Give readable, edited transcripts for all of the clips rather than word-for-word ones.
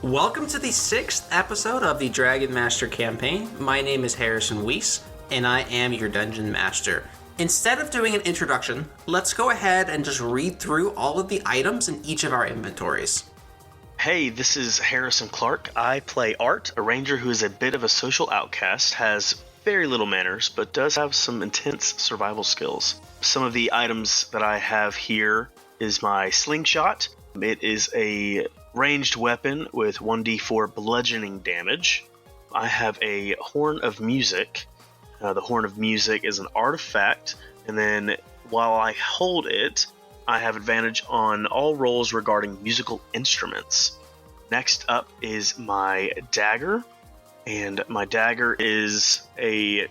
Welcome to the 6th episode of the Dragon Master campaign. My name is Harrison Weiss, and I am your Dungeon Master. Instead of doing an introduction, let's go ahead and just read through all of the items in each of our inventories. Hey, this is Harrison Clark. I play Art, a ranger who is a bit of a social outcast, has very little manners, but does have some intense survival skills. Some of the items that I have here is my slingshot. It is a ranged weapon with 1d4 bludgeoning damage. I have a Horn of Music. The Horn of Music is an artifact, and then while I hold it, I have advantage on all rolls regarding musical instruments. Next up is my dagger, and my dagger is a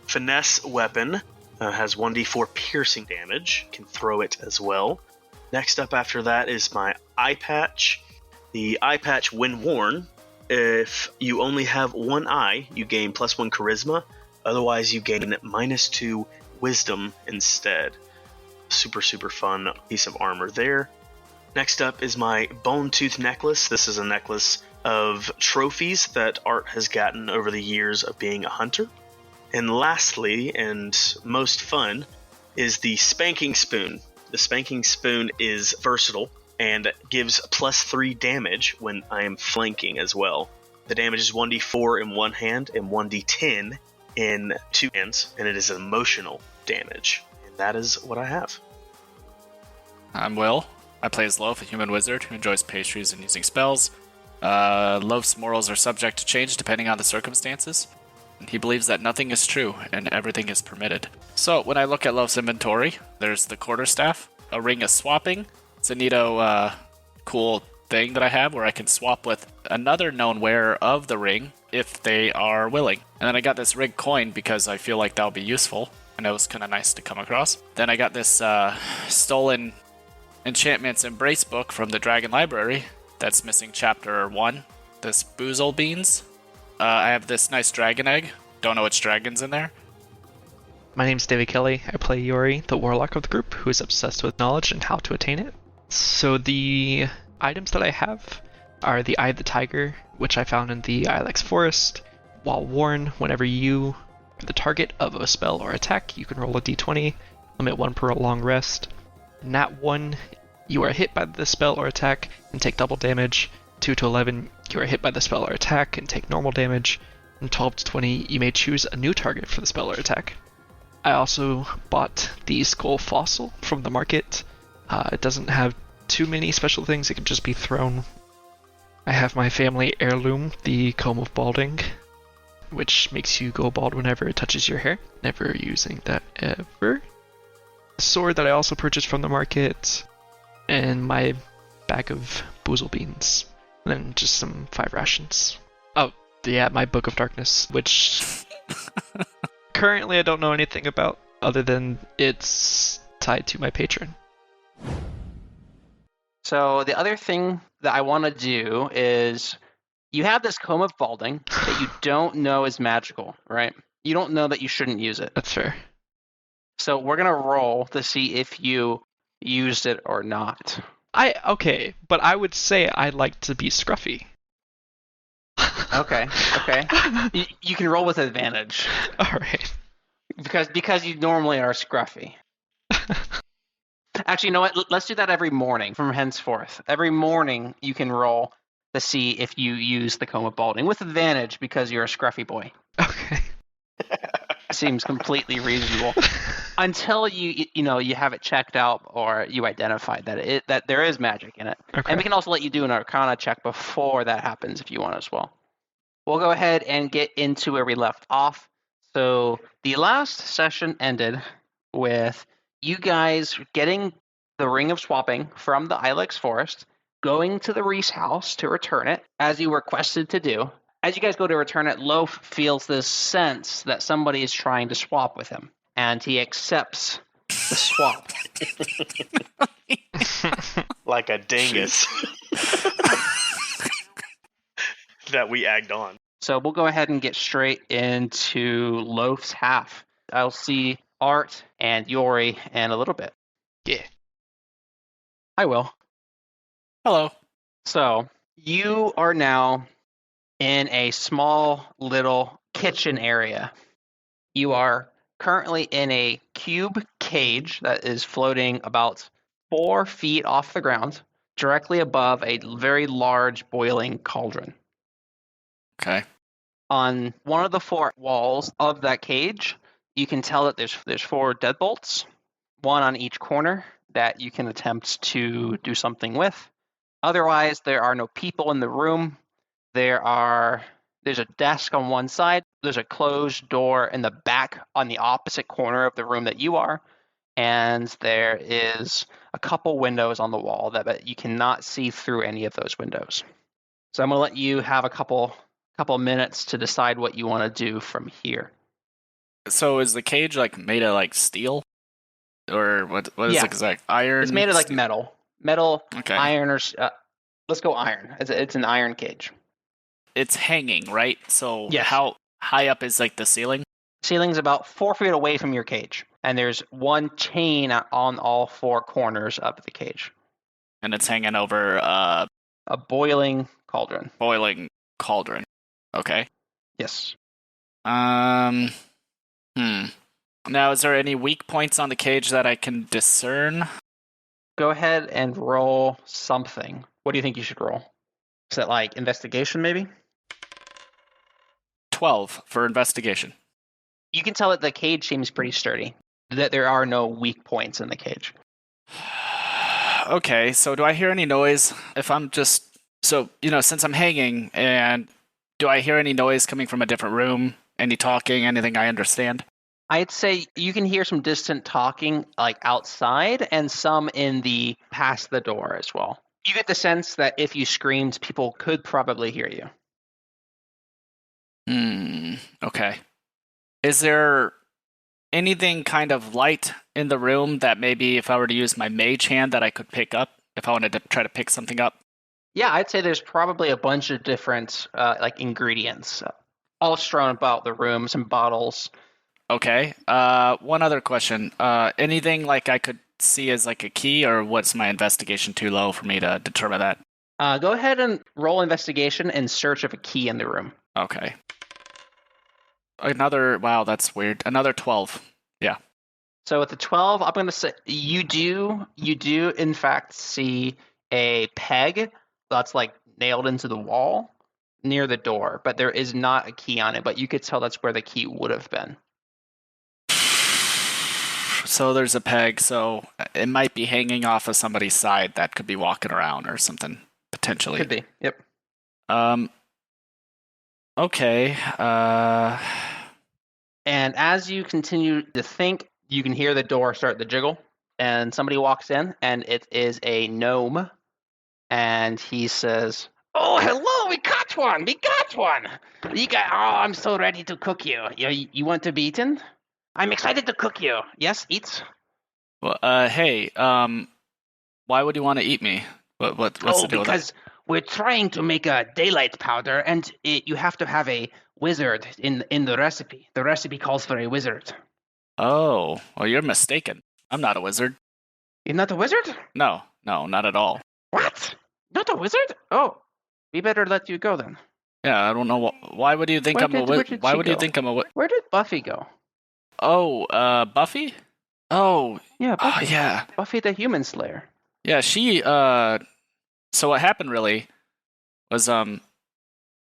finesse weapon. Has 1d4 piercing damage, can throw it as well. Next up after that is my eye patch. The eye patch, when worn, if you only have one eye, you gain +1 charisma. Otherwise, you gain -2 wisdom instead. Super fun piece of armor there. Next up is my bone tooth necklace. This is a necklace of trophies that Art has gotten over the years of being a hunter. And lastly, and most fun, is the spanking spoon. The spanking spoon is versatile and gives +3 damage when I am flanking as well. The damage is 1d4 in one hand and 1d10 in two hands, and it is emotional damage. And that is what I have. I'm Will. I play as Loaf, a human wizard who enjoys pastries and using spells. Loaf's morals are subject to change depending on the circumstances. He believes that nothing is true and everything is permitted. So when I look at Loaf's inventory, there's the quarterstaff, a ring of swapping. It's a neato, cool thing that I have where I can swap with another known wearer of the ring if they are willing. And then I got this rig coin because I feel like that'll be useful, and it was kind of nice to come across. Then I got this stolen Enchantments Embrace book from the Dragon Library that's missing chapter 1, this Boozle Beans. I have this nice dragon egg. Don't know which dragon's in there. My name's David Kelly. I play Yori, the warlock of the group, who is obsessed with knowledge and how to attain it. So the items that I have are the Eye of the Tiger, which I found in the Ilex Forest. While worn, whenever you are the target of a spell or attack, you can roll a d20, limit 1 per long rest. In that 1, you are hit by the spell or attack and take double damage. 2 to 11, you are hit by the spell or attack and take normal damage. And 12 to 20, you may choose a new target for the spell or attack. I also bought the Skull Fossil from the market. It doesn't have too many special things, it can just be thrown. I have my family heirloom, the Comb of Balding, which makes you go bald whenever it touches your hair. Never using that ever. The sword that I also purchased from the market, and my bag of boozle beans. And then just some 5 rations. Oh, yeah, my Book of Darkness, which currently I don't know anything about other than it's tied to my patron. So the other thing that I want to do is you have this Comb of Balding that you don't know is magical, right? You don't know that you shouldn't use it. That's fair. So we're going to roll to see if you used it or not. Okay, but I would say I like to be scruffy. Okay. You can roll with advantage. Alright. Because you normally are scruffy. Actually, you know what? Let's do that every morning from henceforth. Every morning you can roll to see if you use the Comb of Balding with advantage because you're a scruffy boy. Okay. Seems completely reasonable. Until you have it checked out or you identify that there is magic in it. Okay. And we can also let you do an Arcana check before that happens if you want as well. We'll go ahead and get into where we left off. So the last session ended with you guys getting the Ring of Swapping from the Ilex Forest, going to the Reese house to return it, as you were requested to do. As you guys go to return it, Loaf feels this sense that somebody is trying to swap with him, and he accepts the swap. Like a dingus that we egged on. So we'll go ahead and get straight into Loaf's half. I'll see Art and Yori in a little bit. Yeah. I will. Hello. So You are now in a small little kitchen area. You are currently in a cube cage that is floating about 4 feet off the ground, directly above a very large boiling cauldron. Okay. On one of the 4 walls of that cage, you can tell that there's 4 deadbolts, one on each corner that you can attempt to do something with. Otherwise, there are no people in the room. There's a desk on one side. There's a closed door in the back on the opposite corner of the room that you are. And there is a couple windows on the wall that you cannot see through any of those windows. So I'm going to let you have a couple minutes to decide what you want to do from here. So is the cage like made of like steel, or what is Yeah. it exact? Iron? It's made of like steel? metal, Okay. iron, or let's go iron. It's an iron cage. It's hanging, right? So Yes. how high up is like the ceiling? Ceiling's about 4 feet away from your cage, and there's one chain on all 4 corners of the cage. And it's hanging over A boiling cauldron. boiling cauldron. Okay. Yes. Now, is there any weak points on the cage that I can discern? Go ahead and roll something. What do you think you should roll? Is that like investigation, maybe? 12 for investigation. You can tell that the cage seems pretty sturdy. That there are no weak points in the cage. Okay, so do I hear any noise if I'm just... So, since I'm hanging, and do I hear any noise coming from a different room? Any talking, anything I understand? I'd say you can hear some distant talking like outside and some in the past the door as well. You get the sense that if you screamed, people could probably hear you. Okay. Is there anything kind of light in the room that maybe if I were to use my mage hand that I could pick up if I wanted to try to pick something up? Yeah, I'd say there's probably a bunch of different like ingredients all strewn about the room, some bottles. Okay. One other question. Anything like I could see as like a key, or what's my investigation too low for me to determine that? Go ahead and roll investigation in search of a key in the room. Okay. Wow, that's weird. Another 12. Yeah. So with the 12, I'm going to say you do in fact see a peg that's like nailed into the wall near the door, but there is not a key on it, but you could tell that's where the key would have been. So there's a peg, so it might be hanging off of somebody's side that could be walking around or something, potentially. Could be, yep. Okay. And as you continue to think, you can hear the door start to jiggle, and somebody walks in, and it is a gnome, and he says, "Oh, hello, we got one! I'm so ready to cook you. You want to be eaten? I'm excited to cook you. Yes, eat." Well, hey, why would you want to eat me? What's the deal with that? Because we're trying to make a daylight powder, and you have to have a wizard in the recipe. The recipe calls for a wizard. Oh, well, you're mistaken. I'm not a wizard. You're not a wizard? No, not at all. What? Not a wizard? Oh, we better let you go then. Yeah, I don't know. Why would you think I'm a wizard? Why would you think I'm a wizard? Where did Buffy go? Oh, Buffy? Oh, Yeah, Buffy. Oh, yeah. Buffy the Human Slayer. Yeah, she, so what happened really was,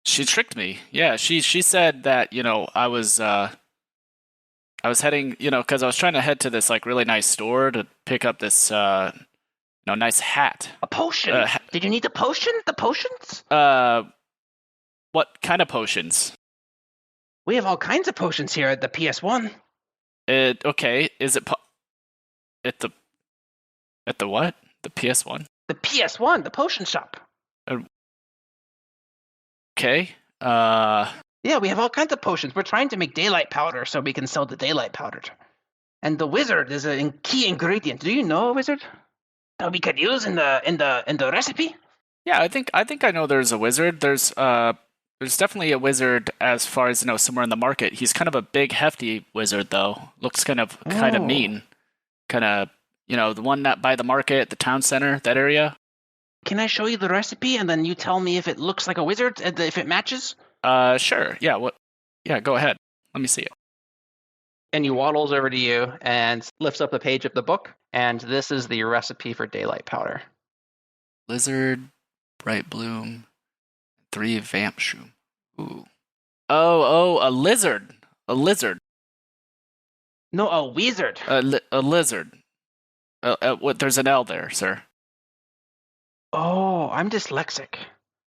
she tricked me. Yeah, she said that, I was heading, because I was trying to head to this, like, really nice store to pick up this, nice hat. A potion? Did you need the potion? The potions? What kind of potions? We have all kinds of potions here at the PS1. Okay, is it at the what? The PS1? The PS1, the potion shop. Okay. Yeah, we have all kinds of potions. We're trying to make daylight powder so we can sell the daylight powder. And the wizard is a key ingredient. Do you know a wizard that we could use in the recipe? Yeah, I think I know there's a wizard. There's definitely a wizard as far as somewhere in the market. He's kind of a big, hefty wizard though. Looks kind of mean. Kind of, the one that by the market, the town center, that area. Can I show you the recipe and then you tell me if it looks like a wizard and if it matches? Sure. Yeah. What? Yeah. Go ahead. Let me see it. And he waddles over to you and lifts up a page of the book. And this is the recipe for daylight powder. Lizard, bright bloom, 3 vamp shoe. Ooh. Oh, a lizard. A lizard. No, a wizard. A lizard. What? There's an L there, sir. Oh, I'm dyslexic.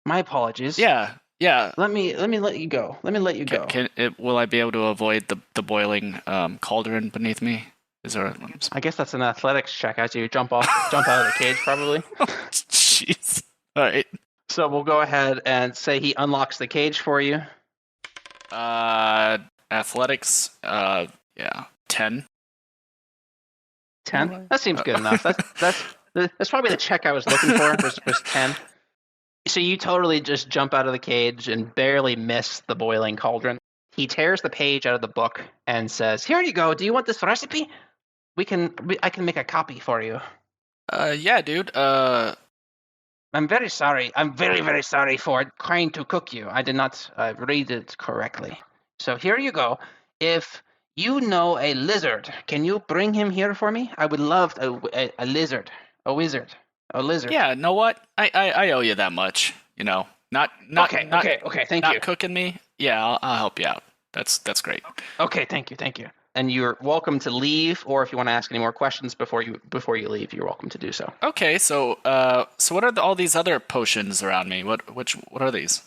My apologies. Yeah. Let me let you go. Go. Will I be able to avoid the boiling cauldron beneath me? Is there? I guess that's an athletics check as you jump out of the cage, probably. Jeez. All right. So we'll go ahead and say he unlocks the cage for you. Athletics. Yeah. 10. 10. That seems good enough. That's probably the check I was looking for. Was 10. So you totally just jump out of the cage and barely miss the boiling cauldron. He tears the page out of the book and says, "Here you go. Do you want this recipe? I can make a copy for you." Yeah, dude. I'm very sorry. I'm very, very sorry for trying to cook you. I did not read it correctly. So here you go. If you know a lizard, can you bring him here for me? I would love a lizard. A wizard. A lizard. Yeah, know what? I owe you that much. You know, not Okay, thank you. Not cooking me. Yeah, I'll help you out. That's great. Okay, thank you. And you're welcome to leave, or if you want to ask any more questions before you leave, you're welcome to do so. Okay, so what are all these other potions around me? What are these?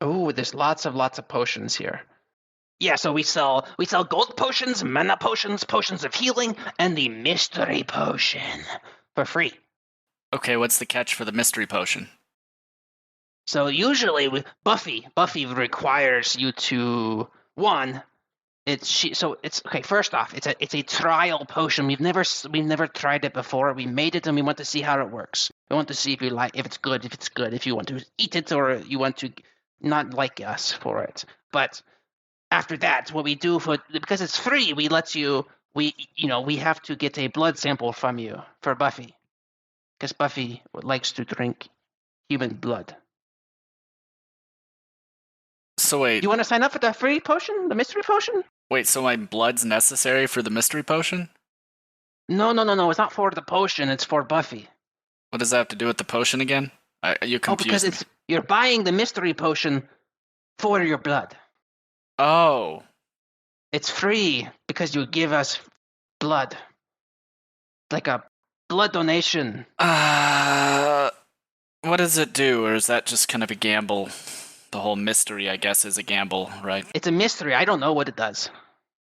Oh, there's lots of potions here. Yeah, so we sell gold potions, mana potions, potions of healing, and the mystery potion for free. Okay, what's the catch for the mystery potion? So usually with Buffy requires you to okay. First off, it's a trial potion. We've never tried it before. We made it and we want to see how it works. We want to see if it's good, if you want to eat it or you want to not like us for it. But after that, what we do because it's free, we have to get a blood sample from you for Buffy. Because Buffy likes to drink human blood. So wait. You want to sign up for the free potion? The mystery potion? Wait, so my blood's necessary for the mystery potion? No. It's not for the potion. It's for Buffy. What does that have to do with the potion again? You confused because you're buying the mystery potion for your blood. Oh. It's free because you give us blood. Like a blood donation. What does it do, or is that just kind of a gamble? The whole mystery, I guess, is a gamble, right? It's a mystery. I don't know what it does.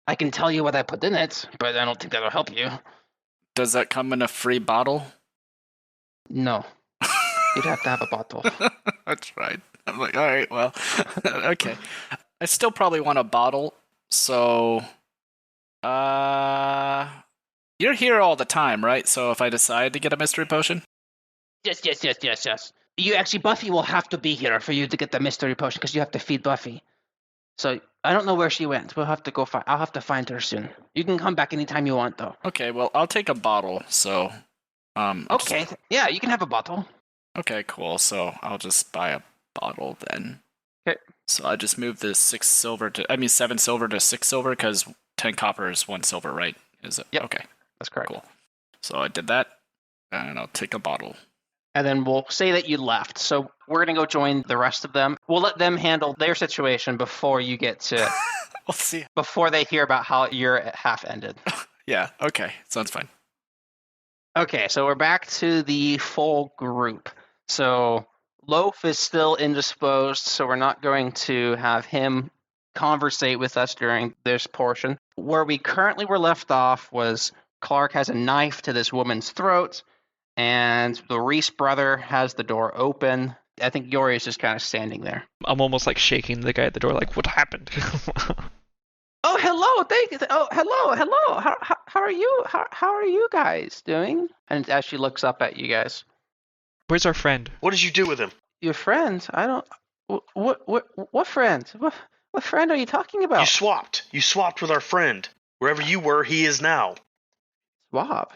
I can tell you what I put in it, but I don't think that'll help you. Does that come in a free bottle? No. You'd have to have a bottle. That's right. I'm like, all right, well, okay. I still probably want a bottle, so... You're here all the time, right? So if I decide to get a mystery potion? Yes. Buffy will have to be here for you to get the mystery potion because you have to feed Buffy. So I don't know where she went. We'll have to go I'll have to find her soon. You can come back anytime you want, though. Okay, well, I'll take a bottle, so... Okay, yeah, you can have a bottle. Okay, cool. So I'll just buy a bottle then. Okay. So I just moved the 7 silver to 6 silver because 10 copper is 1 silver, right? Is it? Yep. Okay. That's correct. Cool. So I did that, and I'll take a bottle. And then we'll say that you left. So we're going to go join the rest of them. We'll let them handle their situation before you get to... We'll see. Before they hear about how your half ended. Yeah, okay. Sounds fine. Okay, so we're back to the full group. So Loaf is still indisposed, so we're not going to have him conversate with us during this portion. Where we currently were left off was Clark has a knife to this woman's throat, and the Reese brother has the door open. I think Yori is just kind of standing there. I'm almost like shaking the guy at the door, like, what happened? Oh, hello! Thank you. Oh, hello. How are you? How are you guys doing? And as she looks up at you guys, Where's our friend? What did you do with him? your friend? I don't. What friend? What friend are you talking about? You swapped. You swapped with our friend. Wherever you were, he is now. Swap.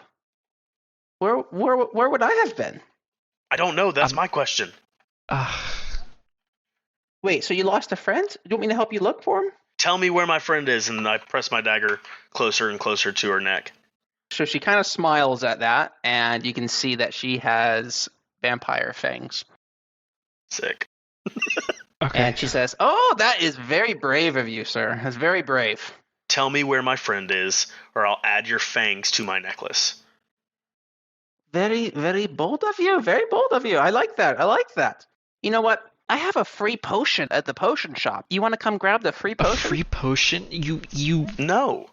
Where would I have been? I don't know. That's my question. Wait, so you lost a friend? You want me to help you look for him? Tell me where my friend is, and I press my dagger closer and closer to her neck. So she kind of smiles at that, and you can see that she has vampire fangs. Sick. Okay. And she says, "Oh, that is very brave of you, sir. That's very brave." Tell me where my friend is, or I'll add your fangs to my necklace. Very, very bold of you. Very bold of you. I like that. I like that. You know what? I have a free potion at the potion shop. You want to come grab the free potion? A free potion? You. No.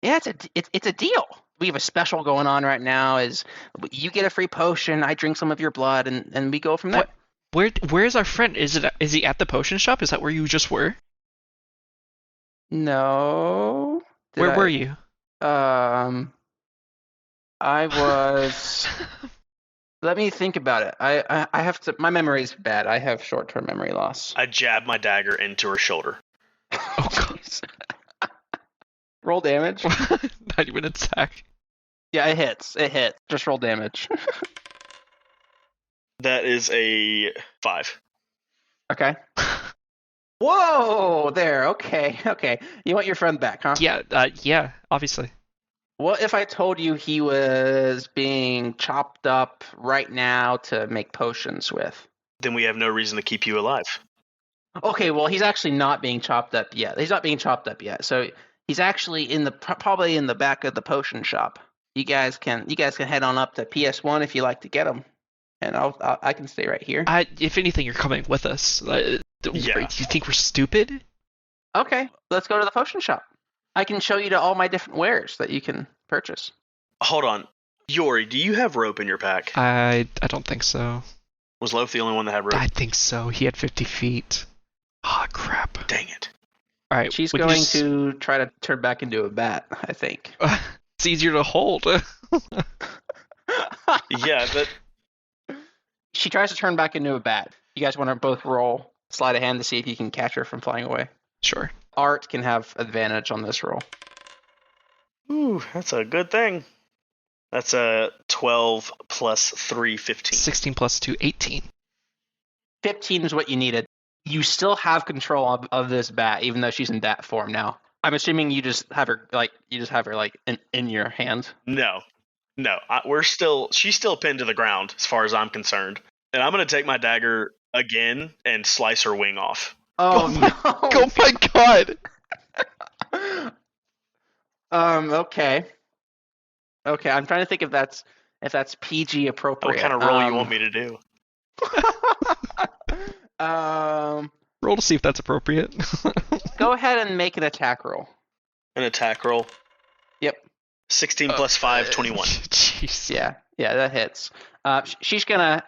Yeah, it's a deal. We have a special going on right now. Is you get a free potion, I drink some of your blood, and we go from there. Where's our friend? Is he at the potion shop? Is that where you just were? No. Where were you? I was. Let me think about it. I have to. My memory's bad. I have short-term memory loss. I jab my dagger into her shoulder. Oh god. Roll damage. Not even attack. Yeah, it hits. It hits. Just roll damage. That is a 5. Okay. Whoa! There. Okay. Okay. You want your friend back, huh? Yeah. Yeah. Obviously. What if I told you he was being chopped up right now to make potions with? Then we have no reason to keep you alive. Okay, well, he's actually not being chopped up yet. He's not being chopped up yet. So he's actually probably in the back of the potion shop. You guys can head on up to PS1 if you like to get him, and I can stay right here. If anything, you're coming with us. Yeah. You think we're stupid? Okay, let's go to the potion shop. I can show you to all my different wares that you can purchase. Hold on. Yori, do you have rope in your pack? I don't think so. Was Loaf the only one that had rope? I think so. He had 50 feet. Ah, crap. Dang it. All right. She's going to try to turn back into a bat, I think. It's easier to hold. Yeah, but... She tries to turn back into a bat. You guys want to both roll sleight of hand to see if you can catch her from flying away? Sure. Art can have advantage on this roll. Ooh, that's a good thing. That's a 12 plus 3, 15. 16 plus 2, 18. 15 is what you needed. You still have control of this bat, even though she's in bat form now. I'm assuming you just have her in your hand. No. She's still pinned to the ground as far as I'm concerned. And I'm going to take my dagger again and slice her wing off. Oh no. Oh my god. Okay. Okay, I'm trying to think if that's PG appropriate. What kind of roll you want me to do? Roll to see if that's appropriate. Go ahead and make an attack roll. An attack roll? Yep. 16 plus 5, 21. Jeez. Yeah, that hits. She's gonna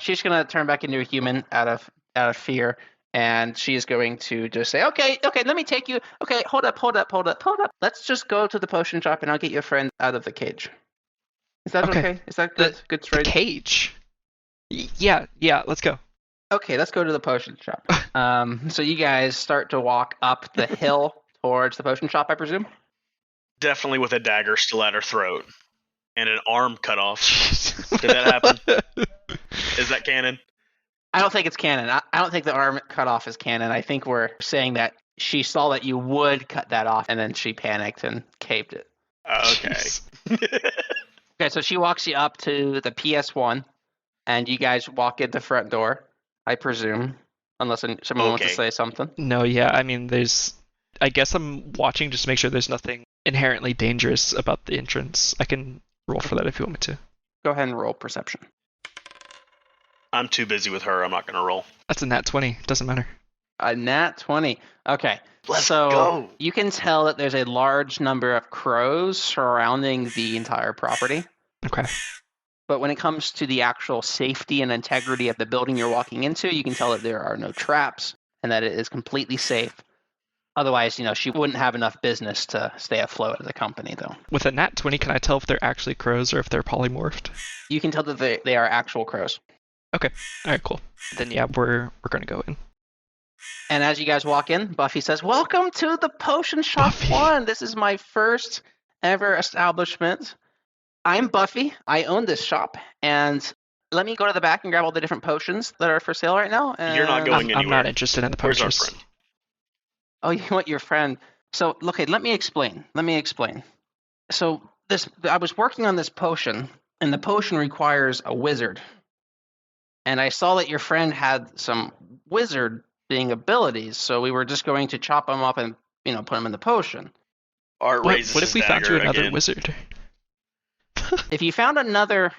turn back into a human out of fear, and she's going to just say, okay, let me take you. Okay, hold up. Let's just go to the potion shop, and I'll get your friend out of the cage. Is that okay? Is that good? Good trade. The cage. Yeah. Let's go. Okay, let's go to the potion shop. So you guys start to walk up the hill towards the potion shop, I presume? Definitely with a dagger still at her throat. And an arm cut off. Did that happen? Is that canon? I don't think it's canon. I don't think the arm cut off is canon. I think we're saying that she saw that you would cut that off, and then she panicked and caved it. Okay. Okay, so she walks you up to the PS1, and you guys walk in the front door, I presume, unless someone wants to say something. No, yeah, I mean, I guess I'm watching just to make sure there's nothing inherently dangerous about the entrance. I can roll for that if you want me to. Go ahead and roll perception. I'm too busy with her. I'm not going to roll. That's a nat 20. Doesn't matter. A nat 20. Okay. Let's so go. You can tell that there's a large number of crows surrounding the entire property. Okay. But when it comes to the actual safety and integrity of the building you're walking into, you can tell that there are no traps and that it is completely safe. Otherwise, she wouldn't have enough business to stay afloat as a company, though. With a nat 20, can I tell if they're actually crows or if they're polymorphed? You can tell that they are actual crows. Okay. All right, cool. Then, yeah, we're going to go in. And as you guys walk in, Buffy says, "Welcome to the Potion Shop 1. This is my first ever establishment. I'm Buffy. I own this shop, and let me go to the back and grab all the different potions that are for sale right now. You're not going I'm anywhere. not interested in the Where's our potions. friend? Oh, you want your friend? So, okay, let me explain. So I was working on this potion, and the potion requires a wizard. And I saw that your friend had some wizard being abilities, so we were just going to chop them up and put them in the potion. Art What raises if his we found you dagger another again. wizard? If you found another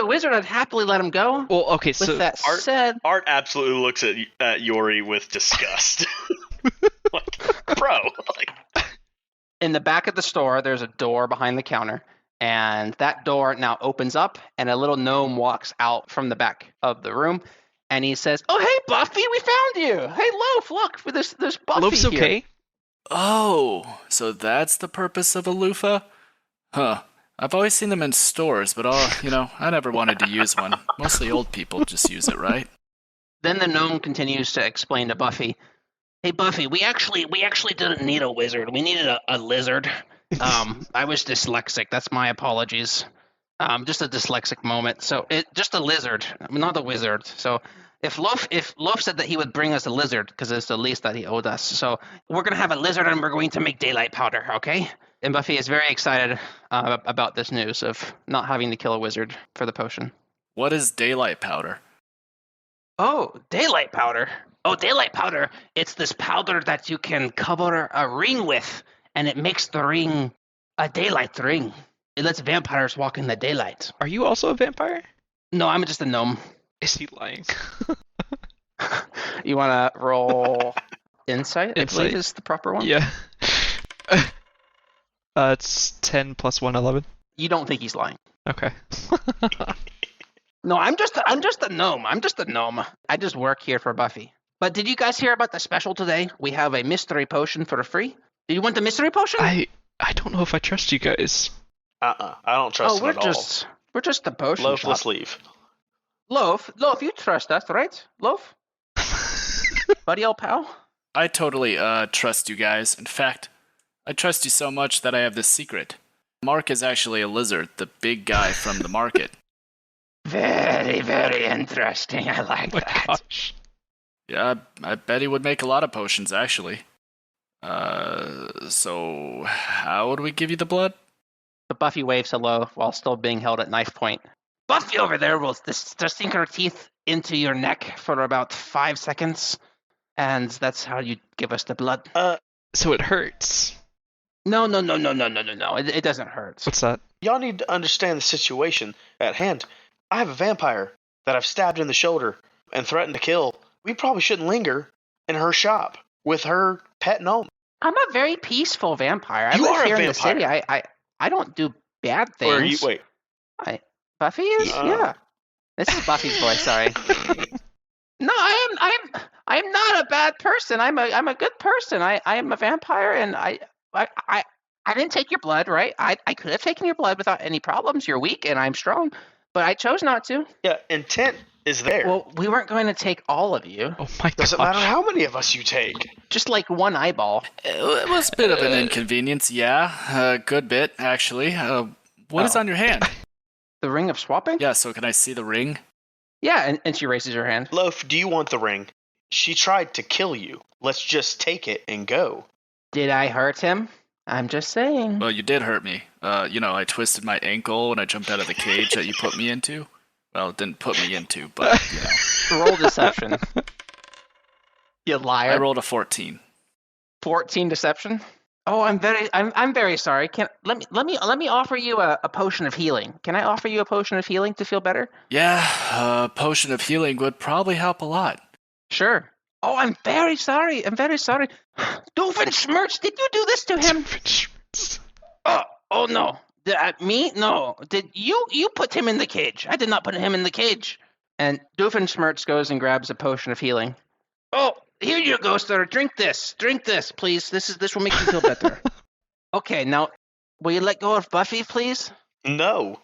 wizard, I'd happily let him go. Well, okay, With so that Art- said, Art absolutely looks at Yori with disgust. Like, bro, like, in the back of the store, there's a door behind the counter, and that door now opens up, and a little gnome walks out from the back of the room, and he says, "Oh, hey, Buffy, we found you. Hey, Loaf, look, there's Buffy Loaf's here." okay. Oh, so that's the purpose of a loofah? Huh. I've always seen them in stores, but I never wanted to use one. Mostly old people just use it, right? Then the gnome continues to explain to Buffy, "Hey, Buffy, we actually didn't need a wizard. We needed a lizard. I was dyslexic. That's my apologies. Just a dyslexic moment. So just a lizard, not a wizard. So if Loaf said that he would bring us a lizard because it's the least that he owed us. So we're gonna have a lizard and we're going to make daylight powder, okay?" And Buffy is very excited about this news of not having to kill a wizard for the potion. What is daylight powder? Oh, daylight powder. Oh, daylight powder. It's this powder that you can cover a ring with, and it makes the ring a daylight ring. It lets vampires walk in the daylight. Are you also a vampire? No, I'm just a gnome. Is he lying? You want to roll insight? I Insight. believe is the proper one. Yeah. It's 10 plus 1, 11. You don't think he's lying? Okay. No, I'm just a gnome. I just work here for Buffy. But did you guys hear about the special today? We have a mystery potion for free. Do you want the mystery potion? I don't know if I trust you guys. I don't trust him we're at we're just the potion all. Loaf, shop. let's leave. Loaf, you trust us, right? Loaf? Buddy old pal? I totally trust you guys. In fact, I trust you so much that I have this secret. Mark is actually a lizard, the big guy from the market. Very, very interesting. I like Oh my that. gosh. Yeah, I bet he would make a lot of potions, actually. So how would we give you the blood? But Buffy waves hello while still being held at knife point. Buffy over there will just sink her teeth into your neck for about 5 seconds, and that's how you give us the blood. So it hurts. No. It doesn't hurt. What's that? Y'all need to understand the situation at hand. I have a vampire that I've stabbed in the shoulder and threatened to kill. We probably shouldn't linger in her shop with her pet gnome. I'm a very peaceful vampire. I You live are a here in the city. vampire. I don't do bad things. Or you, wait, Buffy is? Yeah. Yeah. This is Buffy's voice, sorry. No, I am not a bad person. I'm a good person. I am a vampire, and I didn't take your blood, right? I could have taken your blood without any problems. You're weak and I'm strong, but I chose not to. yeah, intent is there. Well, we weren't going to take all of you. Oh my gosh. Doesn't matter how many of us you take. Just like one eyeball. It was a bit of an inconvenience, yeah. A good bit, actually. What is Oh. on your hand? The ring of swapping? Yeah, so can I see the ring? Yeah, and she raises her hand. Loaf, do you want the ring? She tried to kill you. Let's just take it and go. Did I hurt him? I'm just saying. Well, you did hurt me. I twisted my ankle when I jumped out of the cage that you put me into. Well, it didn't put me into, but, Roll deception. You liar. I rolled a 14. 14 deception. Oh, I'm very sorry. Let me offer you a potion of healing. Can I offer you a potion of healing to feel better? Yeah, a potion of healing would probably help a lot. Sure. Oh, I'm very sorry. Doofenshmirtz, did you do this to him? Oh no. Me? No. Did you put him in the cage? I did not put him in the cage. And Doofenshmirtz goes and grabs a potion of healing. Oh, here you go, sir. Drink this, please. This will make you feel better. Okay, now, will you let go of Buffy, please? No.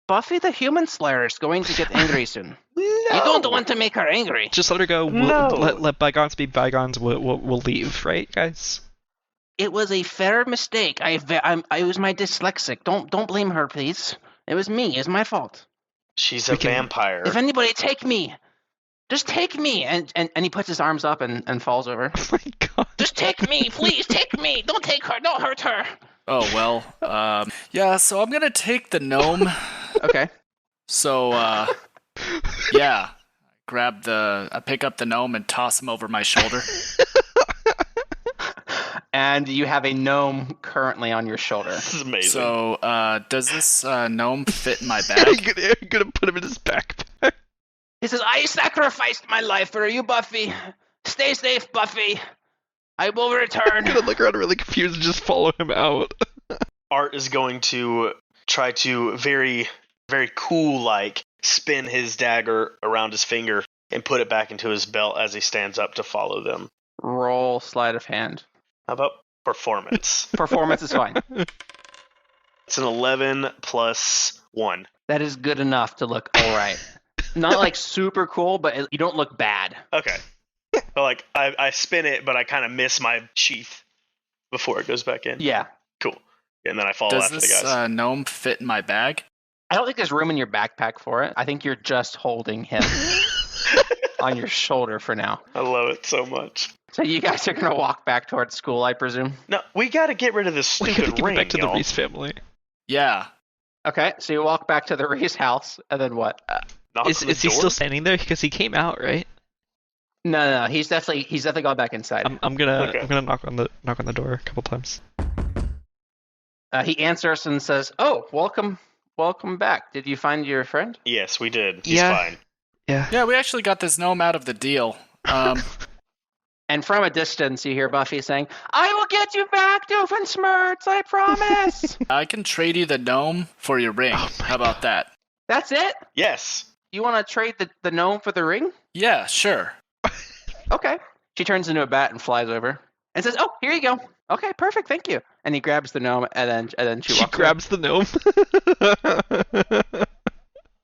Buffy the Human Slayer is going to get angry soon. No. You don't want to make her angry. Just let her go. No. Let bygones be bygones. We'll leave, right, guys? It was a fair mistake. I was my dyslexic. Don't blame her, please. It was me. It's my fault. She's a vampire. If anybody, take me. Just take me. And he puts his arms up and falls over. Oh my god. Just take me, please. Take me. Don't take her. Don't hurt her. Oh, well. Yeah, so I'm going to take the gnome. Okay. So, yeah. I pick up the gnome and toss him over my shoulder. And you have a gnome currently on your shoulder. This is amazing. So, does this gnome fit in my I'm bag? gonna put him in his backpack. He says, I sacrificed my life for you, Buffy. Stay safe, Buffy. I will return. I'm gonna look around really confused and just follow him out. Art is going to try to very, very cool-like spin his dagger around his finger and put it back into his belt as he stands up to follow them. Roll sleight of hand. How about performance? Performance is fine. It's an 11 plus 1. That is good enough to look all right. Not like super cool, but you don't look bad. Okay. But like I spin it, but I kind of miss my sheath before it goes back in. Yeah. Cool. And then I follow Does after the this guys. gnome fit in my bag? I don't think there's room in your backpack for it. I think you're just holding him on your shoulder for now. I love it so much. So you guys are going to walk back towards school, I presume? No, we got to get rid of this We gotta stupid give ring, it back to y'all. the Reese family. Yeah. Okay, so you walk back to the Reese house, and then what? Knock Is on the he door? still standing there? Because he came out, right? No, he's definitely gone back inside. I'm gonna Okay. knock on the door a couple times. He answers and says, "Oh, welcome back. Did you find your friend?" Yes, we did. He's Yeah. fine. Yeah, we actually got this gnome out of the deal. And from a distance, you hear Buffy saying, "I will get you back, Doofenshmirtz, I promise." I can trade you the gnome for your ring. Oh my How about that? That's it? Yes. You want to trade the gnome for the ring? Yeah, sure. Okay. She turns into a bat and flies over and says, "Oh, here you go. Okay, perfect, thank you." And he grabs the gnome, and then she She walks grabs the gnome.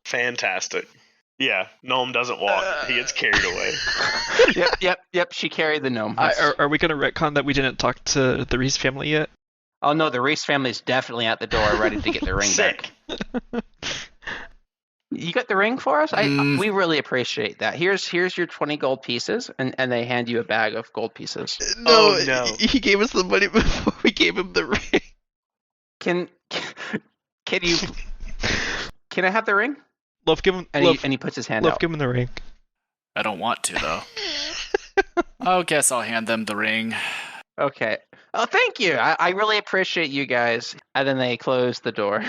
Fantastic. Yeah, Gnome doesn't walk. He gets carried away. away. Yep. She carried the gnome. Are we gonna retcon that we didn't talk to the Reese family yet? Oh no, the Reese family's definitely at the door, ready to get the ring Sick. back. You got the ring for us? We really appreciate that. Here's your 20 gold pieces, and they hand you a bag of gold pieces. Oh, no. He gave us the money before we gave him the ring. Can you? Can I have the ring? Love, give him. And Love, he puts his hand Love, out. give him the ring. I don't want to, though. I guess I'll hand them the ring. Okay. Oh, thank you. I really appreciate you guys. And then they close the door.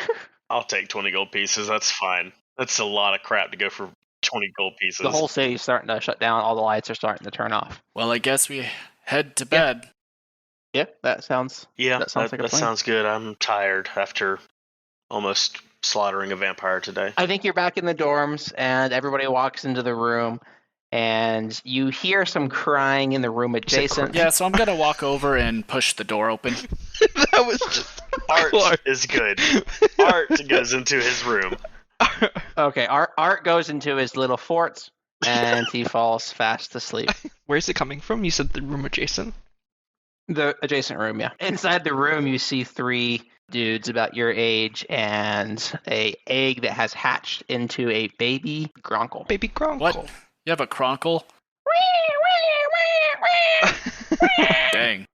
I'll take 20 gold pieces. That's fine. That's a lot of crap to go for 20 gold pieces. The whole city's starting to shut down. All the lights are starting to turn off. Well, I guess we head to bed. Yep, that sounds. Yeah, that sounds like a that plan. sounds good. I'm tired after almost slaughtering a vampire today. I think you're back in the dorms, and everybody walks into the room, and you hear some crying in the room adjacent. Yeah, so I'm going to walk over and push the door open. That was just Art Clark. is good. Art goes into his room. Okay, Art goes into his little forts, and he falls fast asleep. Where's it coming from? You said the room adjacent. The adjacent room, yeah. Inside the room, you see 3 dudes about your age and a egg that has hatched into a baby gronkle. Baby Gronkle. What? You have a cronkle? Dang.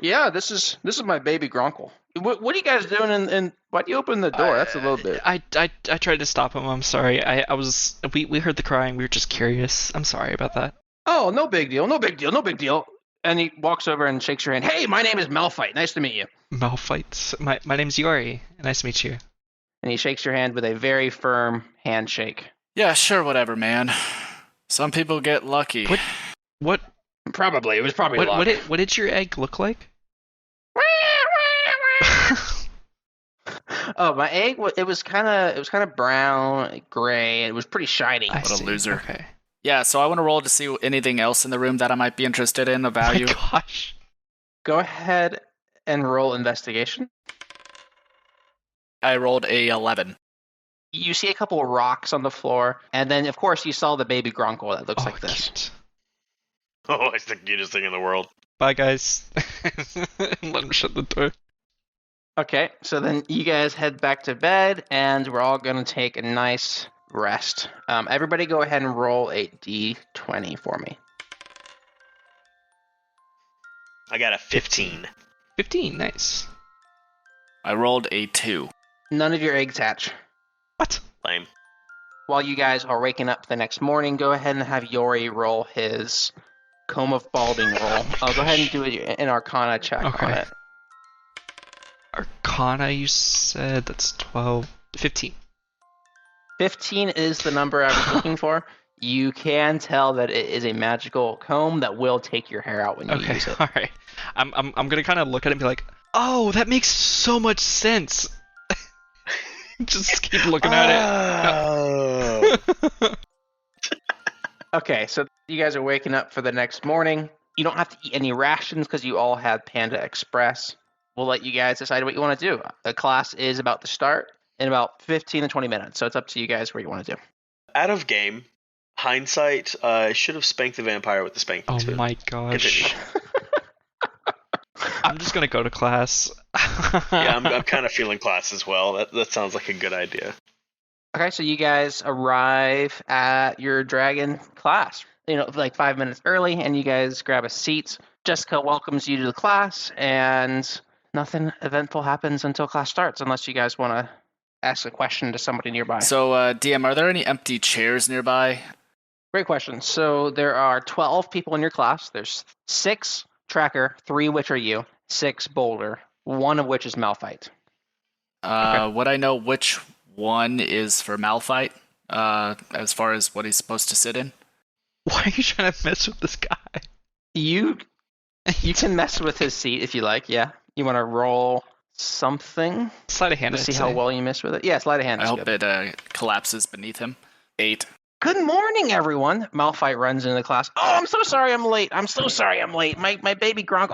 Yeah, this is my baby gronkle. What are you guys doing? And why do you open the door? That's a little bit. I tried to stop him. I'm sorry. We heard the crying. We were just curious. I'm sorry about that. Oh, no big deal. No big deal. No big deal. And he walks over and shakes your hand. Hey, my name is Malphite. Nice to meet you. Malphites. My name's Yori. Nice to meet you. And he shakes your hand with a very firm handshake. Yeah, sure, whatever, man. Some people get lucky. What? Probably. It was probably luck. What did your egg look like? Oh, my egg. It was kind of brown, gray. And it was pretty shiny. I What a see. loser. Okay. Yeah, so I want to roll to see anything else in the room that I might be interested in of value. Oh my gosh. Go ahead and roll investigation. I rolled a 11. You see a couple of rocks on the floor, and then of course you saw the baby gronkle that looks like this. Cute. Oh, it's the cutest thing in the world. Bye, guys. Let him shut the door. Okay, so then you guys head back to bed, and we're all going to take a nice rest. Everybody go ahead and roll a d20 for me. I got a 15. 15, nice. I rolled a 2. None of your eggs hatch. What? Lame. While you guys are waking up the next morning, go ahead and have Yori roll his Comb of Balding roll. I'll go ahead and do an Arcana check on Okay. it. Arcana, you said that's 12, 15. 15 is the number I was looking for. You can tell that it is a magical comb that will take your hair out when you Okay, use it. all right. I'm gonna kind of look at it and be like, oh, that makes so much sense. Just keep looking at Oh. it. Okay, so you guys are waking up for the next morning. You don't have to eat any rations because you all had Panda Express. We'll let you guys decide what you want to do. The class is about to start in about 15 to 20 minutes, so it's up to you guys what you want to do. Out of game, hindsight, I should have spanked the vampire with the spanking Oh spoon. my gosh. Continue. I'm just gonna go to class. Yeah, I'm kind of feeling class as well. That sounds like a good idea. Okay, so you guys arrive at your dragon class, like 5 minutes early, and you guys grab a seat. Jessica welcomes you to the class, and nothing eventful happens until class starts, unless you guys want to ask a question to somebody nearby. So, DM, are there any empty chairs nearby? Great question. So there are 12 people in your class. There's 6 tracker, 3 which are you, 6 boulder, 1 of which is Malphite. Would I know which one is for Malphite, as far as what he's supposed to sit in? Why are you trying to mess with this guy? You can mess with his seat if you like, yeah. You want to roll something Sleight of hand. to I'd see how say. well you mess with it? Yeah, sleight of hand I is hope good. it collapses beneath him. 8. Good morning, everyone. Malphite runs into the class. Oh, I'm so sorry I'm late. My baby Gronk.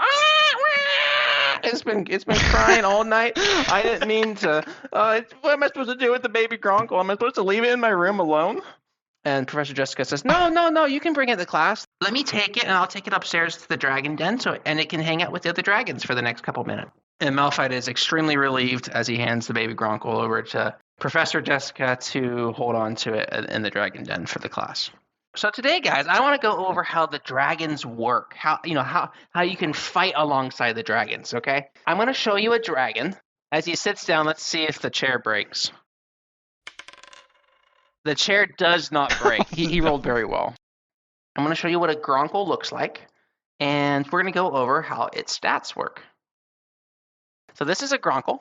It's been crying all night. I didn't mean to. What am I supposed to do with the baby Gronkle? Am I supposed to leave it in my room alone? And Professor Jessica says, No, you can bring it to class. Let me take it, and I'll take it upstairs to the dragon den, and it can hang out with the other dragons for the next couple minutes. And Malphite is extremely relieved as he hands the baby Gronkle over to Professor Jessica to hold on to it in the dragon den for the class. So today, guys, I want to go over how the dragons work, how you can fight alongside the dragons, okay? I'm going to show you a dragon. As he sits down, let's see if the chair breaks. The chair does not break. He rolled very well. I'm going to show you what a Gronkle looks like, and we're going to go over how its stats work. So this is a Gronkle.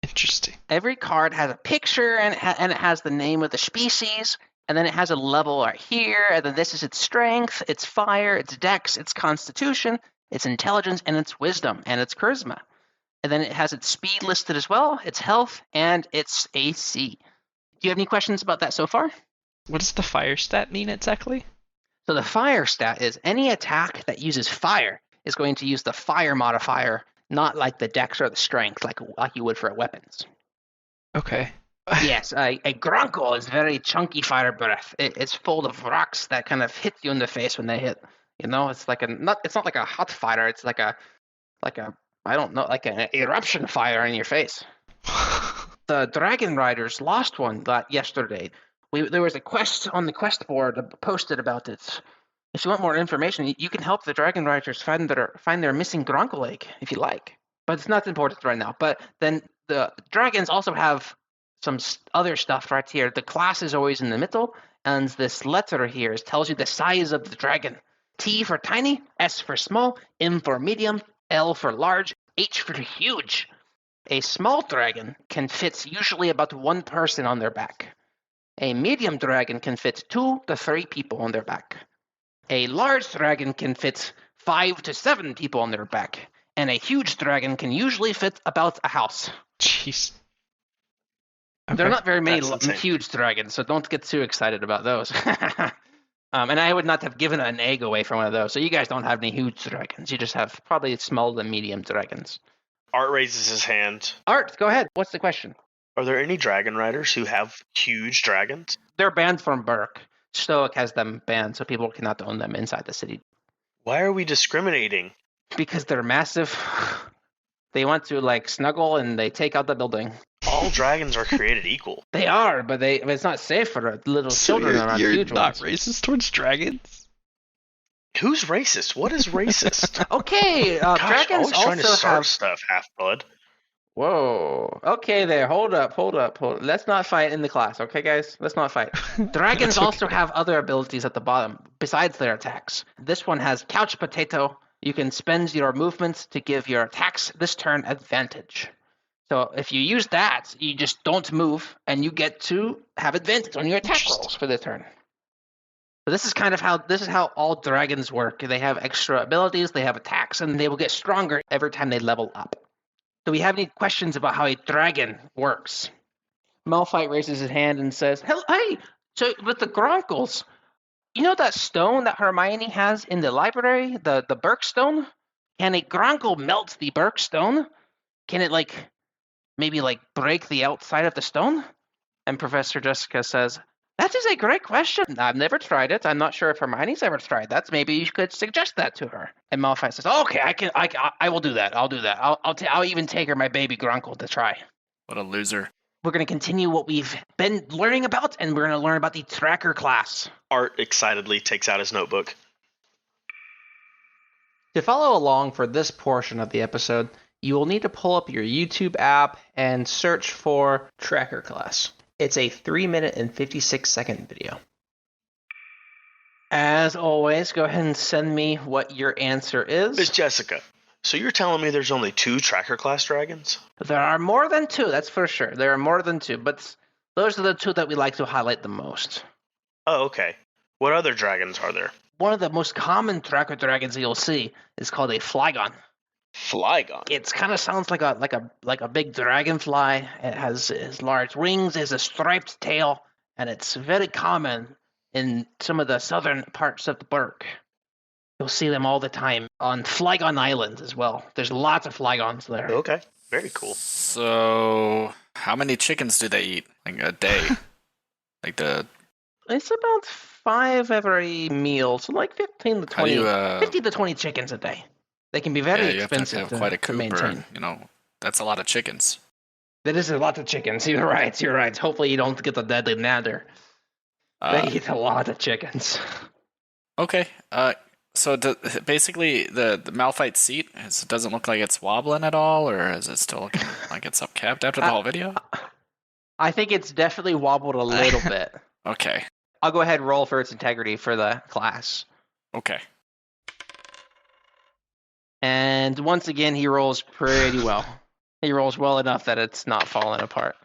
Interesting. Every card has a picture, and it has the name of the species, and then it has a level right here, and then this is its strength, its fire, its dex, its constitution, its intelligence, and its wisdom, and its charisma. And then it has its speed listed as well, its health, and its AC. Do you have any questions about that so far? What does the fire stat mean exactly? So the fire stat is any attack that uses fire is going to use the fire modifier, not like the dex or the strength, like you would for weapons. Okay. Yes, a Gronkle is very chunky fire breath. It's full of rocks that kind of hit you in the face when they hit. It's like it's not like a hot fire. It's like an eruption fire in your face. The Dragon Riders lost one yesterday. There was a quest on the quest board posted about it. If you want more information, you can help the Dragon Riders find their missing Gronkle egg if you like. But it's not important right now. But then the dragons also have some other stuff right here. The class is always in the middle, and this letter here tells you the size of the dragon. T for tiny, S for small, M for medium, L for large, H for huge. A small dragon can fit usually about 1 person on their back. A medium dragon can fit 2 to 3 people on their back. A large dragon can fit 5 to 7 people on their back. And a huge dragon can usually fit about a house. Jeez. Okay. There are not very many That's insane. huge dragons, so don't get too excited about those. And I would not have given an egg away for one of those. So you guys don't have any huge dragons. You just have probably small to medium dragons. Art raises his hand. Art, go ahead. What's the question? Are there any dragon riders who have huge dragons? They're banned from Burke. Stoic has them banned, so people cannot own them inside the city. Why are we discriminating? Because they're massive. They want to like snuggle and they take out the building. All dragons are created equal. They are, but it's not safe for little So children around you're huge not ones. racist towards dragons? Who's racist? What is racist? Okay, Gosh, dragons always trying to also start have. stuff, half-blood. Whoa. Okay, there. Hold up. Let's not fight in the class, okay, guys? Let's not fight. Dragons also have other abilities at the bottom besides their attacks. This one has couch potato. You can spend your movements to give your attacks this turn advantage. So if you use that, you just don't move, and you get to have advantage on your attack rolls for the turn. So this is kind of how all dragons work. They have extra abilities, they have attacks, and they will get stronger every time they level up. Do we have any questions about how a dragon works? Malphite raises his hand and says, "Hey, so with the Gronkles, you know that stone that Hermione has in the library, the Berk stone? Can a Gronkle melt the Berk stone? Can it maybe break the outside of the stone?" And Professor Jessica says, "That is a great question. I've never tried it. I'm not sure if Hermione's ever tried that. Maybe you could suggest that to her." And Malphite says, "Okay, I will do that. I'll do that. I'll even take her my baby Gronkle to try." What a loser. We're going to continue what we've been learning about, and we're going to learn about the tracker class. Art excitedly takes out his notebook. To follow along for this portion of the episode, you will need to pull up your YouTube app and search for Tracker Class. It's a 3-minute and 56-second video. As always, go ahead and send me what your answer is. Miss Jessica, so you're telling me there's only 2 tracker class dragons? There are more than 2, that's for sure. There are more than 2, but those are the 2 that we like to highlight the most. Oh, okay. What other dragons are there? One of the most common tracker dragons you'll see is called a Flygon. Flygon. It kind of sounds like a big dragonfly. It has large wings, it has a striped tail, and it's very common in some of the southern parts of the Berk. You'll see them all the time on Flygon Island as well. There's lots of Flygons there. Okay, very cool. So, how many chickens do they eat? Like a day? It's about 5 every meal, so like 15 to 20, 50 to 20 chickens a day. They can be very you expensive have to have quite a to coop, maintain. That's a lot of chickens. That is a lot of chickens. You're right. Hopefully you don't get the deadly nadder. They eat a lot of chickens. Okay. So basically, the Malphite seat doesn't look like it's wobbling at all, or is it still looking like it's upkept after the whole video? I think it's definitely wobbled a little bit. Okay. I'll go ahead and roll for its integrity for the class. Okay. And once again, he rolls pretty well. He rolls well enough that it's not falling apart.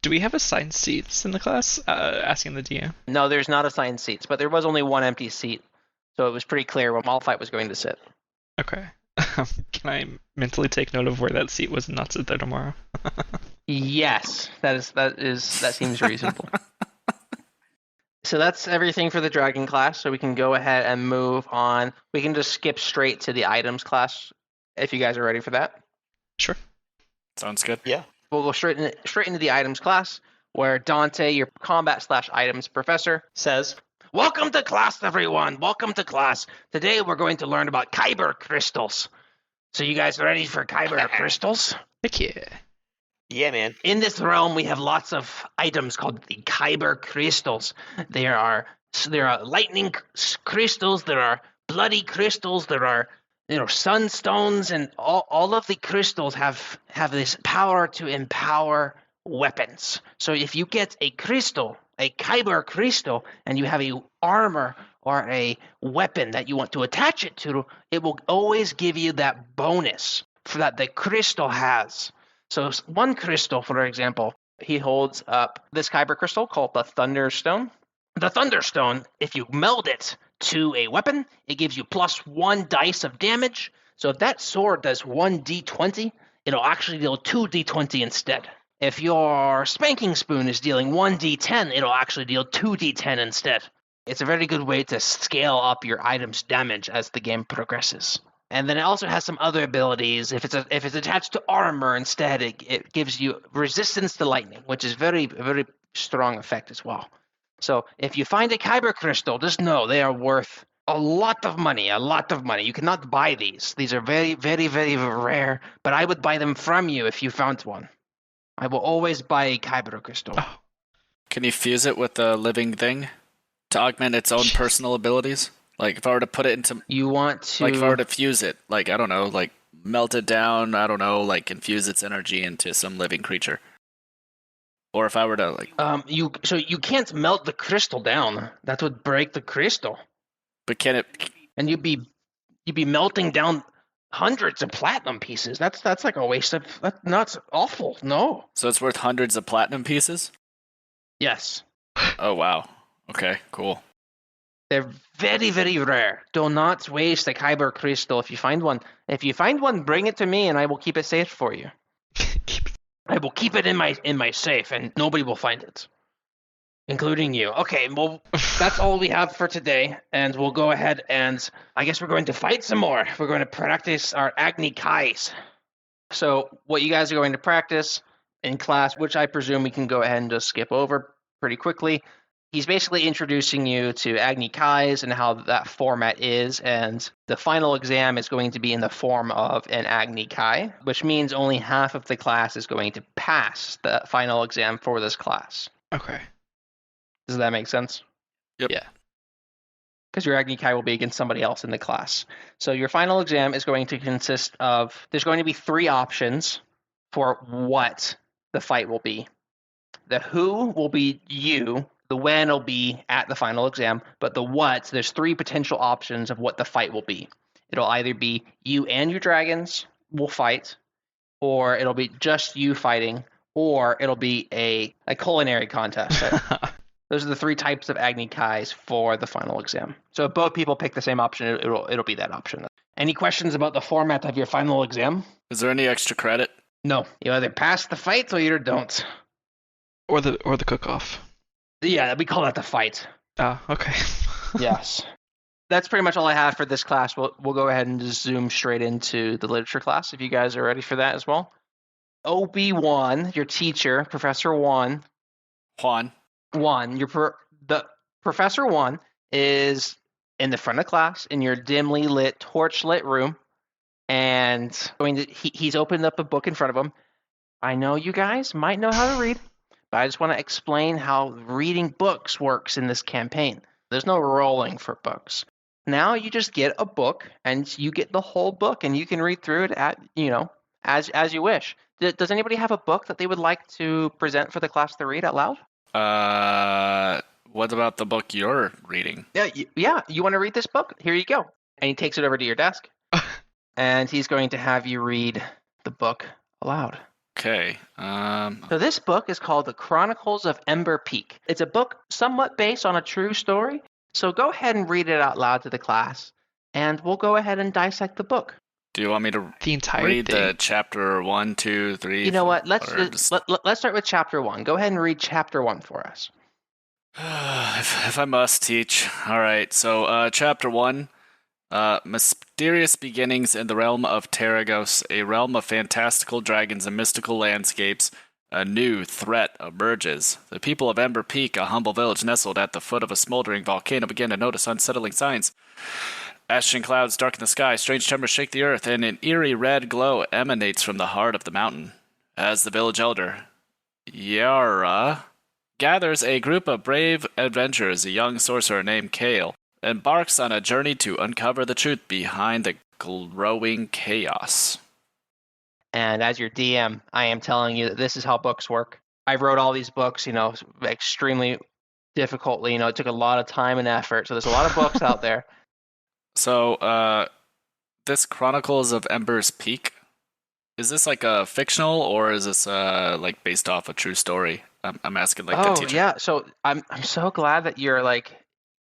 Do we have assigned seats in the class? Asking the DM. No, there's not assigned seats, but there was only one empty seat. So it was pretty clear where Malphite was going to sit. Okay. Can I mentally take note of where that seat was and not sit there tomorrow? Yes, that seems reasonable. So that's everything for the dragon class. So we can go ahead and move on. We can just skip straight to the items class if you guys are ready for that. Sure. Sounds good. Yeah. We'll go straight into the items class, where Dante, your combat/items professor, says, "Welcome to class, everyone. Welcome to class. Today we're going to learn about Kyber crystals. So you guys ready for Kyber crystals? Heck yeah. Yeah, man. In this realm, we have lots of items called the Kyber crystals. There are lightning crystals. There are bloody crystals. There are sunstones, and all of the crystals have this power to empower weapons. So if you get a crystal, a Kyber crystal, and you have a armor or a weapon that you want to attach it to, it will always give you that bonus for that the crystal has. So one crystal, for example, he holds up this Kyber crystal called the Thunderstone. The Thunderstone, if you meld it to a weapon, it gives you +1 dice of damage. So if that sword does 1d20, it'll actually deal 2d20 instead. If your spanking spoon is dealing 1d10, it'll actually deal 2d10 instead. It's a very good way to scale up your item's damage as the game progresses. And then it also has some other abilities. If it's attached to armor instead, it gives you resistance to lightning, which is very, very strong effect as well. So if you find a Kyber crystal, just know they are worth A lot of money, a lot of money. You cannot buy these. These are very, very, very rare, but I would buy them from you if you found one. I will always buy a Kyber crystal. Oh. Can you fuse it with a living thing to augment its own personal abilities? Like, if I were to put it into... You want to... Like, if I were to fuse it, like, I don't know, like, melt it down, I don't know, like, infuse its energy into some living creature. Or if I were to, like... So you can't melt the crystal down. That would break the crystal. But can it... And you'd be melting down hundreds of platinum pieces. That's like a waste of... That's awful. No. So it's worth hundreds of platinum pieces? Yes. Oh, wow. Okay, cool. They're very, very rare. Do not waste a Kyber crystal if you find one. If you find one, bring it to me and I will keep it safe for you. I will keep it in my safe and nobody will find it. Including you. Okay, well, that's all we have for today. And we'll go ahead and I guess we're going to fight some more. We're going to practice our Agni Kais. So what you guys are going to practice in class, which I presume we can go ahead and just skip over pretty quickly. He's basically introducing you to Agni Kais and how that format is, and the final exam is going to be in the form of an Agni Kai, which means only half of the class is going to pass the final exam for this class. Okay. Does that make sense? Yep. Yeah. Because your Agni Kai will be against somebody else in the class. So your final exam is going to consist of, there's going to be 3 options for what the fight will be. The who will be you, the when will be at the final exam, but the what, there's 3 potential options of what the fight will be. It'll either be you and your dragons will fight, or it'll be just you fighting, or it'll be a culinary contest. Those are the 3 types of Agni Kais for the final exam. So if both people pick the same option, it'll be that option. Any questions about the format of your final exam? Is there any extra credit? No. You either pass the fight or you don't. Or the cook-off. Yeah, we call that the fight. Oh, okay. Yes. That's pretty much all I have for this class. We'll go ahead and just zoom straight into the literature class if you guys are ready for that as well. OB1, your teacher, Professor Juan, the Professor Juan is in the front of class in your dimly lit, torch lit room, and he's opened up a book in front of him. I know you guys might know how to read, but I just want to explain how reading books works in this campaign. There's no rolling for books. Now you just get a book, and you get the whole book, and you can read through it as you wish. Does anybody have a book that they would like to present for the class to read out loud? What about the book you're reading? Yeah. You want to read this book? Here you go. And he takes it over to your desk, and he's going to have you read the book aloud. Okay. So this book is called The Chronicles of Ember Peak. It's a book somewhat based on a true story. So go ahead and read it out loud to the class, and we'll go ahead and dissect the book. Do you want me to The entire read thing. the chapter 1, 2, 3? You know what? Let's just... start with chapter 1. Go ahead and read chapter 1 for us. if I must teach. All right. So chapter 1. Mysterious beginnings in the realm of Terragos, a realm of fantastical dragons and mystical landscapes. A new threat emerges. The people of Ember Peak, a humble village nestled at the foot of a smoldering volcano, begin to notice unsettling signs. Ashen clouds darken the sky, strange tremors shake the earth, and an eerie red glow emanates from the heart of the mountain. As the village elder, Yara, gathers a group of brave adventurers, a young sorcerer named Kale embarks on a journey to uncover the truth behind the growing chaos. And as your DM, I am telling you that this is how books work. I wrote all these books, extremely difficultly. It took a lot of time and effort. So there's a lot of books out there. So, this Chronicles of Ember's Peak, is this like a fictional, or is this like based off a true story? I'm asking the teacher. Oh yeah, so I'm so glad that you're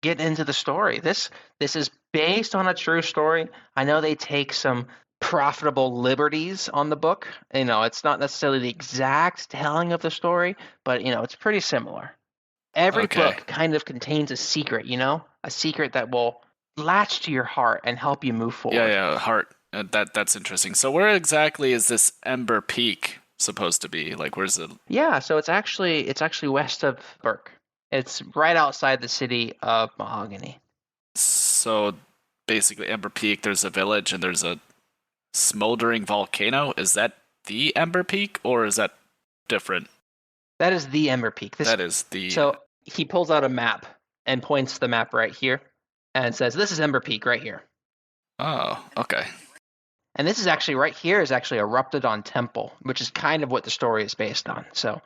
getting into the story. This is based on a true story. I know they take some profitable liberties on the book. It's not necessarily the exact telling of the story, but it's pretty similar. Every book kind of contains a secret, a secret that will latch to your heart and help you move forward. Yeah, heart. That's interesting. So where exactly is this Ember Peak supposed to be? Like, where's it? Yeah, so it's actually west of Burke. It's right outside the city of Mahogany. So basically, Ember Peak, there's a village and there's a smoldering volcano. Is that the Ember Peak, or is that different? That is the Ember Peak. That is the. So he pulls out a map and points to the map right here and says, "This is Ember Peak right here." Oh, okay. And this is actually right here is actually a Ruptidon temple, which is kind of what the story is based on. So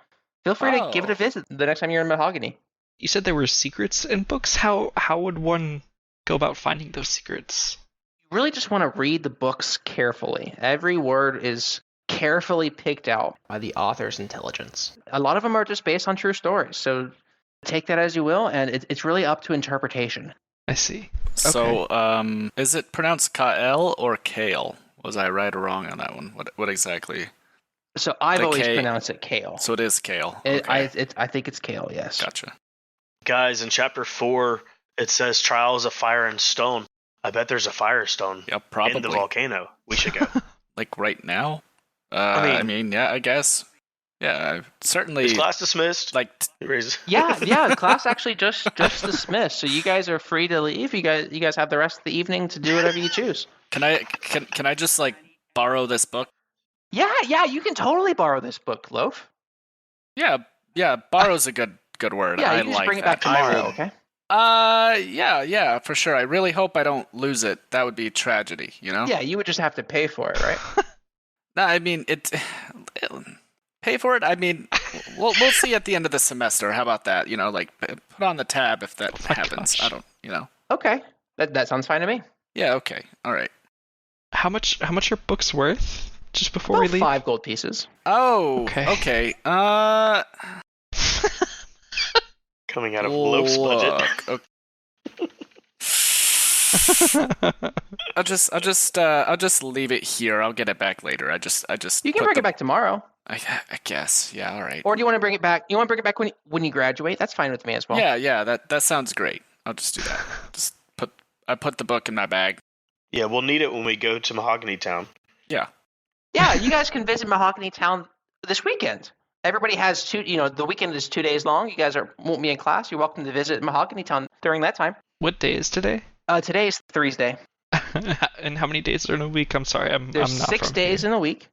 feel free to give it a visit the next time you're in Mahogany. You said there were secrets in books. How would one go about finding those secrets? You really just want to read the books carefully. Every word is carefully picked out by the author's intelligence. A lot of them are just based on true stories. So take that as you will, and it's really up to interpretation. I see. So, is it pronounced Kael or Kale? Was I right or wrong on that one? What exactly? So I've always pronounced it Kale. So it is Kale. I think it's Kale, yes. Gotcha. Guys, in chapter 4, it says trials of fire and stone. I bet there's a firestone probably. in the volcano. We should go. Like right now? I mean, yeah, I guess. Yeah, certainly. Is class dismissed? Like, yeah. Class actually just dismissed. So you guys are free to leave. You guys have the rest of the evening to do whatever you choose. Can I just like borrow this book? Yeah. You can totally borrow this book, Loaf. Yeah. Borrow's a good word. Yeah, you I can just like bring it that. back tomorrow. Okay. Yeah, for sure. I really hope I don't lose it. That would be a tragedy, you know? Yeah, you would just have to pay for it, right? No, I mean pay for it. I mean, we'll see at the end of the semester. How about that? You know, like put on the tab if that happens. Gosh. I don't, you know. Okay, that sounds fine to me. Yeah. Okay. All right. How much are books worth? Just before About we leave. 5 gold pieces. Oh. Okay. Coming out of Loaf's budget. Okay. I'll just leave it here. I'll get it back later. I just. You can bring it back tomorrow. I guess. Yeah. All right. Or do you want to bring it back? You want to bring it back when you graduate? That's fine with me as well. Yeah. That sounds great. I'll just do that. I put the book in my bag. Yeah, we'll need it when we go to Mahogany Town. Yeah. Yeah, you guys can visit Mahogany Town this weekend. Everybody has the weekend is 2 days long. You guys won't be in class. You're welcome to visit Mahogany Town during that time. What day is today? Today is Thursday. And how many days are in a week? I'm sorry, There's I'm not 6 from days here. in a week.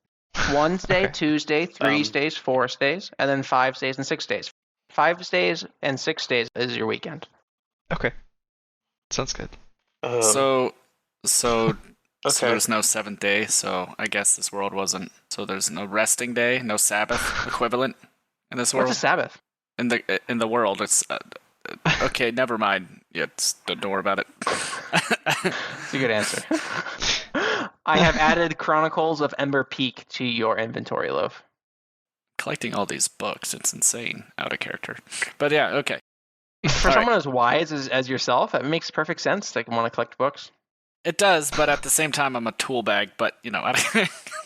Wednesday, Okay. Tuesday, 3 days, 4 days, and then 5 days and 6 days. 5 days and 6 days is your weekend. Okay. Sounds good. So Okay. there's no 7th day. So I guess this world wasn't. So there's no resting day, no Sabbath equivalent in this world. What's a Sabbath? In the world, it's okay. Never mind. Yeah, don't worry about it. It's a good answer. I have added Chronicles of Ember Peak to your inventory, Loaf. Collecting all these books, it's insane. Out of character. But yeah, okay. For All someone as wise as yourself, it makes perfect sense to want to collect books. It does, but at the same time, I'm a tool bag. But you know,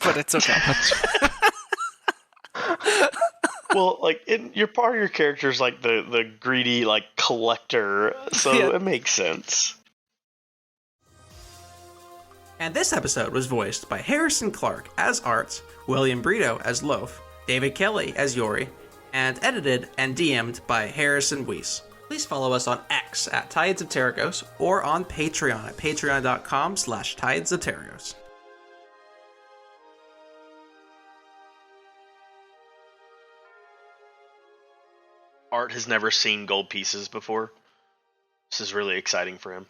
but it's okay. Well, like your part of your character is like the greedy like collector, so Yeah. it makes sense. And this episode was voiced by Harrison Clark as Art, William Brito as Loaf, David Kelly as Yori, and edited and DM'd by Harrison Weiss. Please follow us on X at Tides of Terragos or on Patreon at patreon.com/Tides of Terragos. Art has never seen gold pieces before. This is really exciting for him.